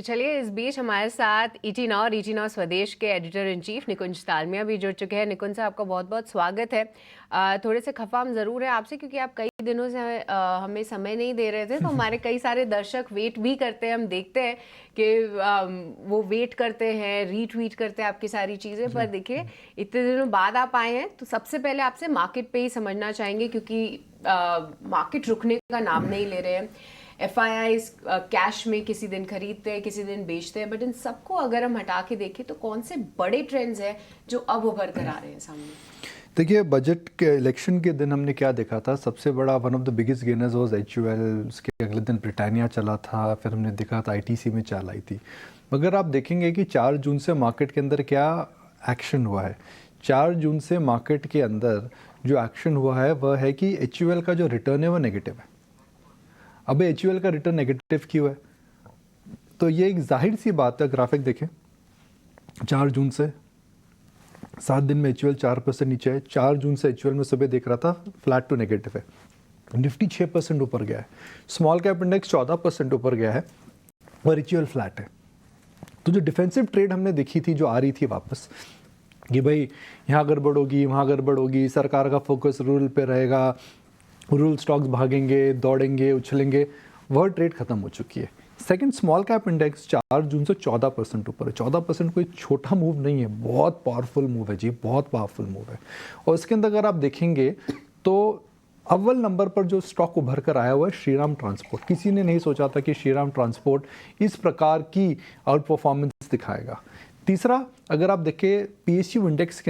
तो चलिए इस बीच हमारे साथ ईटी नाउ और ईटी नाउ स्वदेश के एडिटर इन चीफ निकुंज तालमिया भी जुड़ चुके हैं। निकुंज साहब आपका बहुत बहुत स्वागत है। थोड़े से खफा हम ज़रूर है आपसे क्योंकि आप कई दिनों से हमें समय नहीं दे रहे थे, तो हमारे कई सारे दर्शक वेट भी करते हैं। हम देखते हैं कि वो वेट करते हैं, रीट्वीट करते हैं आपकी सारी चीज़ें। पर देखिए इतने दिनों बाद आप आए हैं, तो सबसे पहले आपसे मार्केट पे ही समझना चाहेंगे क्योंकि मार्केट रुकने का नाम नहीं ले रहे हैं। FIIs कैश में किसी दिन खरीदते हैं, किसी दिन बेचते हैं, बट इन सबको अगर हम हटा के देखें तो कौन से बड़े ट्रेंड्स हैं जो अब उभर कर आ रहे हैं सामने? देखिए, बजट के इलेक्शन के दिन हमने क्या देखा था, सबसे बड़ा one of the biggest gainers was HUL। उसके अगले दिन ब्रिटानिया चला था, फिर हमने देखा था ITC में चाल आई थी। मगर आप देखेंगे कि 4 जून से मार्केट के अंदर क्या एक्शन हुआ है। 4 जून से मार्केट के अंदर जो एक्शन हुआ है वह है कि HUL का जो रिटर्न है वह नेगेटिव है। अब HUL का रिटर्न नेगेटिव क्यों है? तो ये एक जाहिर सी बात है। ग्राफिक देखें, 4 जून से 7 दिन में HUL 4% नीचे है। 4 जून से HUL में सुबह देख रहा था फ्लैट टू नेगेटिव है। निफ्टी 6% ऊपर गया है, स्मॉल कैप इंडेक्स 14% ऊपर गया है और HUL फ्लैट है। तो जो डिफेंसिव ट्रेड हमने देखी थी, जो आ रही थी वापस कि भाई यहाँ गड़बड़ होगी, वहाँ गड़बड़ होगी, सरकार का फोकस रूरल पे रहेगा, रूरल स्टॉक्स भागेंगे, दौड़ेंगे, उछलेंगे, वह ट्रेड खत्म हो चुकी है। सेकंड, स्मॉल कैप इंडेक्स 4 जून से 14% ऊपर है। 14% कोई छोटा मूव नहीं है, बहुत पावरफुल मूव है जी, बहुत पावरफुल मूव है। और इसके अंदर अगर आप देखेंगे तो अव्वल नंबर पर जो स्टॉक उभर कर आया हुआ है श्रीराम ट्रांसपोर्ट। किसी ने नहीं सोचा था कि श्रीराम ट्रांसपोर्ट इस प्रकार की आउट परफॉर्मेंस दिखाएगा। तीसरा, अगर आप देखें PSU इंडेक्स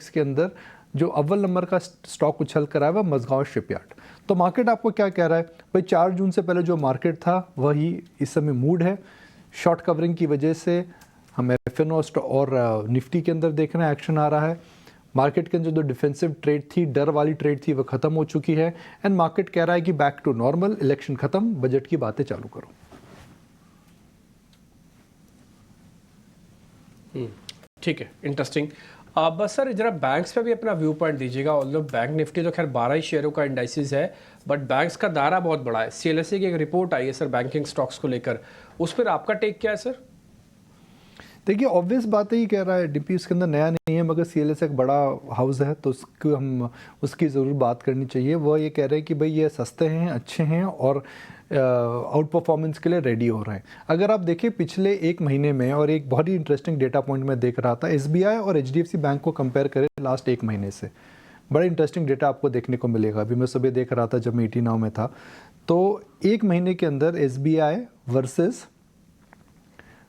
के अंदर जो अव्वल नंबर का स्टॉक उछल कर आया वह मझगांव शिपयार्ड। तो मार्केट आपको क्या कह रहा है भाई? 4 जून से पहले जो मार्केट था वही इस समय मूड है। शॉर्ट कवरिंग की वजह से हम FNO और निफ्टी के अंदर देख रहे हैं एक्शन आ रहा है। मार्केट के अंदर जो डिफेंसिव ट्रेड थी, डर वाली ट्रेड थी, वह खत्म हो चुकी है एंड मार्केट कह रहा है कि बैक टू नॉर्मल, इलेक्शन खत्म, बजट की बातें चालू करो। ठीक है, इंटरेस्टिंग। बस सर जरा बैंक्स पे भी अपना व्यू पॉइंट दीजिएगा। ऑल्दो बैंक निफ्टी तो खैर 12 ही शेयरों का इंडाइसिस है, बट बैंक्स का दायरा बहुत बड़ा है। CLSA की एक रिपोर्ट आई है सर बैंकिंग स्टॉक्स को लेकर, उस पर आपका टेक क्या है सर? देखिए, ऑब्वियस बात ही कह रहा है, DP उसके अंदर नया नहीं है, मगर CLSA एक बड़ा हाउस है तो उसकी ज़रूर बात करनी चाहिए। वह ये कह रहे हैं कि भाई ये सस्ते हैं, अच्छे हैं और आउट परफॉर्मेंस के लिए रेडी हो रहे हैं। अगर आप देखें पिछले 1 महीने में, और एक बहुत ही इंटरेस्टिंग डेटा पॉइंट मैं देख रहा था, SBI और HDFC बैंक को कंपेयर करें लास्ट 1 महीने से, बड़ा इंटरेस्टिंग डेटा आपको देखने को मिलेगा। अभी मैं सुबह देख रहा था जब मैं 89 में था, तो 1 महीने के अंदर SBI वर्सेस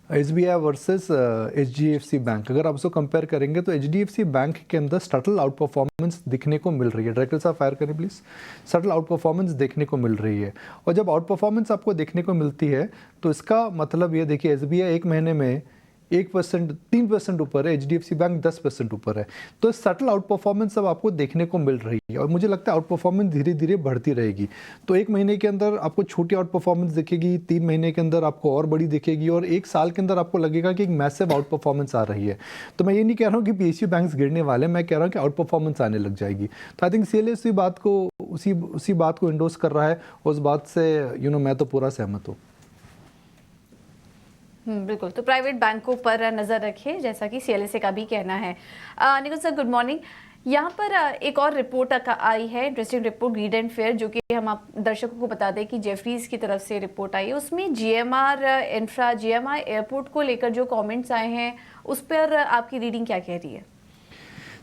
HDFC बैंक, अगर आप उसको कंपेयर करेंगे तो HDFC बैंक के अंदर सटल आउट परफॉर्मेंस दिखने को मिल रही है। डायरेक्टर साहब फायर करें प्लीज़। सटल आउट परफॉर्मेंस देखने को मिल रही है, और जब आउट परफॉर्मेंस आपको देखने को मिलती है तो इसका मतलब ये देखिए, SBI 1 महीने में 1% 3% ऊपर है, HDFC बैंक 10% ऊपर है। तो सटल आउट परफॉर्मेंस अब आपको देखने को मिल रही है और मुझे लगता है आउट परफॉर्मेंस धीरे धीरे बढ़ती रहेगी। तो 1 महीने के अंदर आपको छोटी आउट परफॉर्मेंस दिखेगी, 3 महीने के अंदर आपको और बड़ी दिखेगी, और 1 साल के अंदर आपको लगेगा कि एक मैसिव आउट परफॉर्मेंस आ रही है। तो मैं ये नहीं कह रहा हूँ कि PSU बैंक्स गिरने वाले, मैं कह रहा हूँ कि आउट परफॉर्मेंस आने लग जाएगी। तो आई थिंक CLSA उसी बात को इंडोर्स कर रहा है, उस बात से मैं तो पूरा सहमत हूँ। बिल्कुल। तो प्राइवेट बैंकों पर नज़र रखिए, जैसा कि CLSA का भी कहना है। निकुंज सर, गुड मॉर्निंग। यहाँ पर एक और रिपोर्ट आई है, interesting report, grid and fair, जो कि हम आप दर्शकों को बता दें कि जेफरीज की तरफ से रिपोर्ट आई है। उसमें GMR एयरपोर्ट को लेकर जो कमेंट्स आए हैं, उस पर आपकी रीडिंग क्या कह रही है?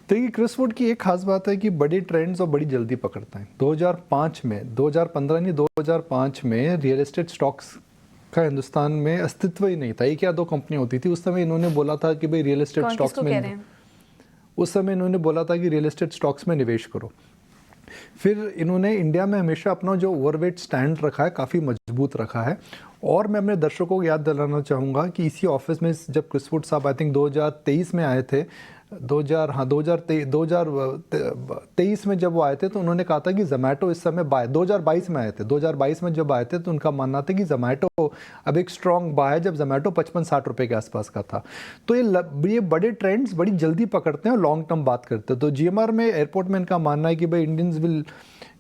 देखिए, क्रिस वुड की एक खास बात है कि बड़े ट्रेंड्स और बड़ी जल्दी पकड़ता है। 2015 नहीं, 2005 में रियल एस्टेट स्टॉक्स का हिंदुस्तान में अस्तित्व ही नहीं था। एक या 2 कंपनी होती थी। उस समय इन्होंने बोला था कि भाई रियल एस्टेट स्टॉक्स में, उस समय इन्होंने बोला था कि रियल एस्टेट स्टॉक्स में निवेश करो। फिर इन्होंने इंडिया में हमेशा अपना जो ओवरवेट स्टैंड रखा है, काफ़ी मजबूत रखा है। और मैं अपने दर्शकों को याद दिलाना चाहूँगा कि इसी ऑफिस में जब क्रिस वुड साहब आई थिंक 2023 में आए थे, 2023 में जब वो आए थे, तो उन्होंने कहा था कि जोमेटो इस समय 2022 में आए थे। 2022 में जब आए थे तो उनका मानना था कि जोमेटो अब एक स्ट्रॉन्ग बाय है, जब जोमेटो 55-60 रुपये के आसपास का था। तो ये बड़े ट्रेंड्स बड़ी जल्दी पकड़ते हैं और लॉन्ग टर्म बात करते हैं। तो GMR में, एयरपोर्ट में इनका मानना है कि भाई Indians will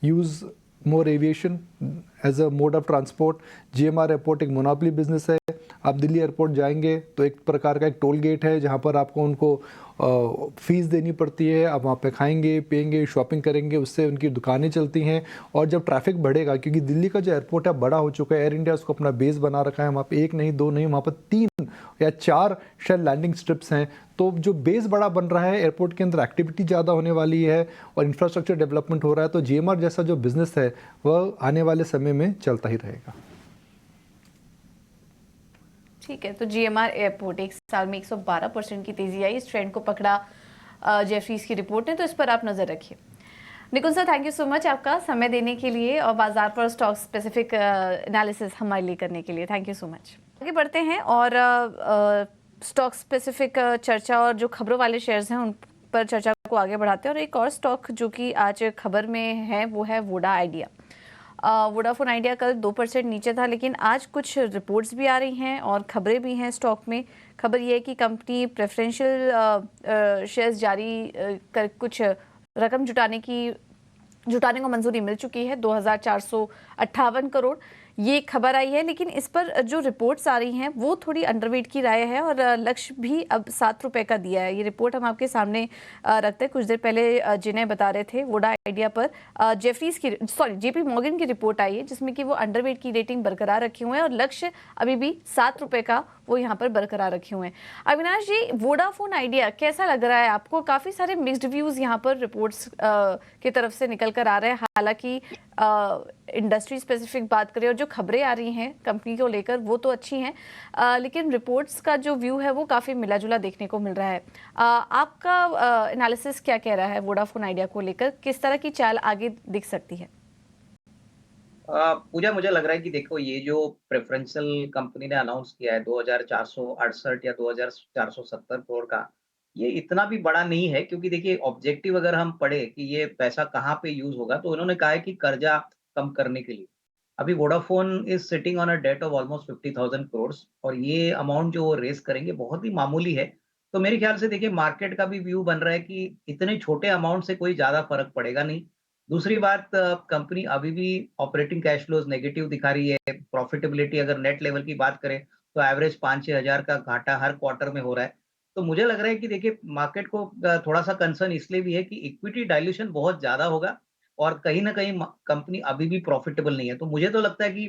use more aviation as a mode of transport. GMR airport एक मोनोपोली बिजनेस है। आप दिल्ली एयरपोर्ट जाएंगे तो एक प्रकार का एक टोल गेट है जहाँ पर आपको उनको फीस देनी पड़ती है। आप वहाँ पे खाएंगे पिएंगे शॉपिंग करेंगे, उससे उनकी दुकानें चलती हैं। और जब ट्रैफिक बढ़ेगा, क्योंकि दिल्ली का जो एयरपोर्ट है बड़ा हो चुका है, एयर इंडिया उसको अपना बेस बना रखा है, वहाँ पे एक नहीं दो नहीं वहाँ पर 3 या 4 शायद लैंडिंग स्ट्रिप्स हैं। तो जो बेस बड़ा बन रहा है, एयरपोर्ट के अंदर एक्टिविटी ज़्यादा होने वाली है और इंफ्रास्ट्रक्चर डेवलपमेंट हो रहा है, तो GMR जैसा जो बिजनेस है वह आने वाले समय में चलता ही रहेगा। ठीक है, तो GMR एयरपोर्ट एक साल में 112% की तेजी आई, इस ट्रेंड को पकड़ा जेफरीज की रिपोर्ट ने, तो इस पर आप नजर रखिए। Nikunj sir, thank you so much आपका समय देने के लिए और बाजार पर स्टॉक स्पेसिफिक एनालिसिस हमारे लिए करने के लिए। Thank you so much. आगे बढ़ते हैं और स्टॉक स्पेसिफिक चर्चा और जो खबरों वाले शेयर्स हैं उन पर चर्चा को आगे बढ़ाते हैं। और एक और स्टॉक जो कि आज खबर में है वो है वोडा आइडिया। वोडाफोन आइडिया कल 2% नीचे था, लेकिन आज कुछ रिपोर्ट्स भी आ रही हैं और खबरें भी हैं स्टॉक में। खबर ये है कि कंपनी प्रेफरेंशियल शेयर्स जारी कर कुछ रकम जुटाने को मंजूरी मिल चुकी है, 2458 करोड़ ये खबर आई है। लेकिन इस पर जो रिपोर्ट्स आ रही हैं वो थोड़ी अंडरवेट की राय है और लक्ष्य भी अब 7 रुपए का दिया है। ये रिपोर्ट हम आपके सामने रखते हैं। कुछ देर पहले जिन्हें बता रहे थे वोडा आइडिया पर JP मॉर्गन की रिपोर्ट आई है जिसमें कि वो अंडरवेट की रेटिंग बरकरार रखे हुए हैं और लक्ष्य अभी भी 7 रुपए का वो यहाँ पर बरकरार रखे हुए हैं। अविनाश जी, वोडाफोन आइडिया कैसा लग रहा है आपको? काफी सारे मिक्स्ड व्यूज यहाँ पर रिपोर्ट्स की तरफ से निकल कर आ रहे हैं। हालांकि इंडस्ट्री स्पेसिफिक बात करें और जो खबरें आ रही हैं कंपनी को लेकर वो तो अच्छी हैं, लेकिन रिपोर्ट्स का जो व्यू है वो काफ़ी मिला जुला देखने को मिल रहा है। आपका एनालिसिस क्या कह रहा है वोडाफोन आइडिया को लेकर? किस तरह की चाल आगे दिख सकती है? पूजा, मुझे लग रहा है कि देखो ये जो प्रेफरेंशियल कंपनी ने अनाउंस किया है 2468 या 2470 करोड़ का, ये इतना भी बड़ा नहीं है क्योंकि देखिए ऑब्जेक्टिव अगर हम पढ़े कि ये पैसा कहाँ पे यूज होगा तो उन्होंने कहा है कि कर्जा कम करने के लिए। अभी Vodafone is sitting on a debt of almost 50,000 crore और ये अमाउंट जो वो रेस करेंगे बहुत ही मामूली है। तो मेरे ख्याल से देखिए मार्केट का भी व्यू बन रहा है कि इतने छोटे अमाउंट से कोई ज्यादा फर्क पड़ेगा नहीं। दूसरी बात, कंपनी अभी भी ऑपरेटिंग कैश फ्लोज नेगेटिव दिखा रही है। प्रॉफिटेबिलिटी अगर नेट लेवल की बात करें तो एवरेज 5-6 हजार का घाटा हर क्वार्टर में हो रहा है। तो मुझे लग रहा है कि देखिए मार्केट को थोड़ा सा कंसर्न इसलिए भी है कि इक्विटी डाइल्यूशन बहुत ज्यादा होगा और कहीं ना कहीं कंपनी अभी भी प्रॉफिटेबल नहीं है। तो मुझे तो लगता है कि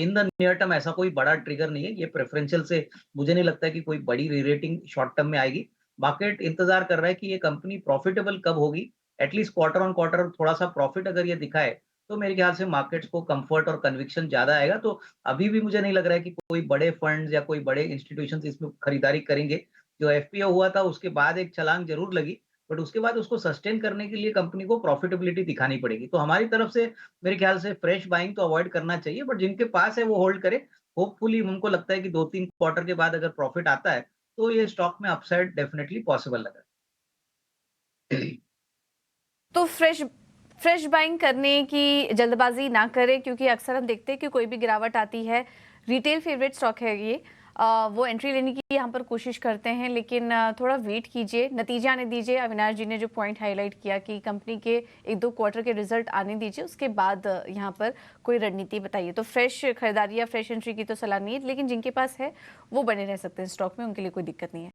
इन द नियर टर्म ऐसा कोई बड़ा ट्रिगर नहीं है। ये प्रेफरेंशियल से मुझे नहीं लगता है कि कोई बड़ी रीरेटिंग शॉर्ट टर्म में आएगी। मार्केट इंतजार कर रहा है कि ये कंपनी प्रॉफिटेबल कब होगी। एटलीस्ट क्वार्टर ऑन क्वार्टर थोड़ा सा प्रॉफिट अगर ये दिखाए तो मेरे ख्याल से मार्केट्स को कंफर्ट और कन्विक्शन ज्यादा आएगा। तो अभी भी मुझे नहीं लग रहा है कि कोई बड़े फंड्स या कोई बड़े इंस्टीट्यूशंस इसमें खरीदारी करेंगे। जो FPO हुआ था उसके बाद एक छलांग जरूर लगी, बट उसके बाद उसको सस्टेन करने के लिए कंपनी को प्रॉफिटेबिलिटी दिखानी पड़ेगी। तो हमारी तरफ से मेरे ख्याल से फ्रेश बाइंग तो अवॉइड करना चाहिए, बट जिनके पास है वो होल्ड करे। होपफुली हमको लगता है कि 2-3 क्वार्टर के बाद अगर प्रॉफिट आता है तो ये स्टॉक में अपसाइड डेफिनेटली पॉसिबल लग रहा है। तो फ्रेश बाइंग करने की जल्दबाजी ना करें, क्योंकि अक्सर हम देखते हैं कि कोई भी गिरावट आती है, रिटेल फेवरेट स्टॉक है ये, वो एंट्री लेने की यहाँ पर कोशिश करते हैं, लेकिन थोड़ा वेट कीजिए, नतीजे आने दीजिए। अविनाश जी ने जो पॉइंट हाईलाइट किया कि कंपनी के 1-2 क्वार्टर के रिजल्ट आने दीजिए, उसके बाद यहाँ पर कोई रणनीति बताइए। तो फ्रेश खरीदारी या फ्रेश एंट्री की तो सलाह नहीं है, लेकिन जिनके पास है वो बने रह सकते हैं स्टॉक में, उनके लिए कोई दिक्कत नहीं है।